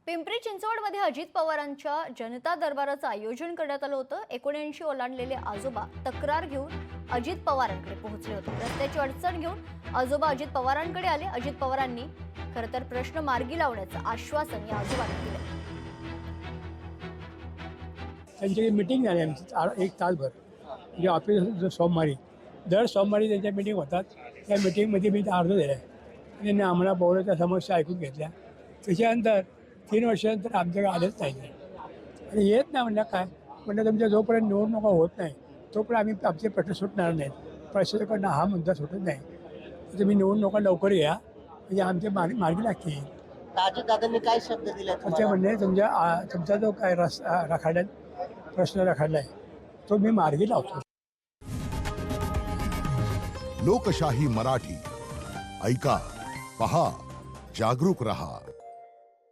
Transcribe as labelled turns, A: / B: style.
A: पिंपरी चिंचवडमध्ये अजित पवारांच्या जनता दरबाराचं आयोजन करण्यात आलं होतं। 79 ओलांडलेले आजोबा तक्रार घेऊन अजित पवारांकडे पोहोचले होते। रस्त्याची अडचण घेऊन आजोबा अजित पवारांकडे आले। अजित पवारांनी खरतर प्रश्न मार्गी लावण्याचं आश्वासन या आजोबांनी दिलं।
B: त्यांची मीटिंग झाली आमची एक तासभर, म्हणजे ऑफिस सोमवारी दर सोमवारी त्यांच्या मीटिंग होतात। त्या मीटिंगमध्ये मी अर्ज दिला आहे। त्यांनी आम्हाला पवारांच्या समस्या ऐकून घेतल्या। त्याच्यानंतर 3 वर्षानंतर आमच्याकडे आलेच नाही आणि येत नाही म्हणलं काय म्हणलं तुमच्या जोपर्यंत निवडणुका होत नाही तोपर्यंत आम्ही आमचे प्रश्न सुटणार नाहीत। प्रशासकांना हा मुद्दा सुटत नाही। तर तुम्ही निवडणुका लवकर या म्हणजे आमचे मार्गी लागतील।
C: दादांनी काय शब्द दिला
B: त्याच्या म्हणणे तुमचा जो काय प्रश्न रखडला आहे तो मी मार्गी लावतो।
D: लोकशाही मराठी ऐका, पहा, जागरूक रहा।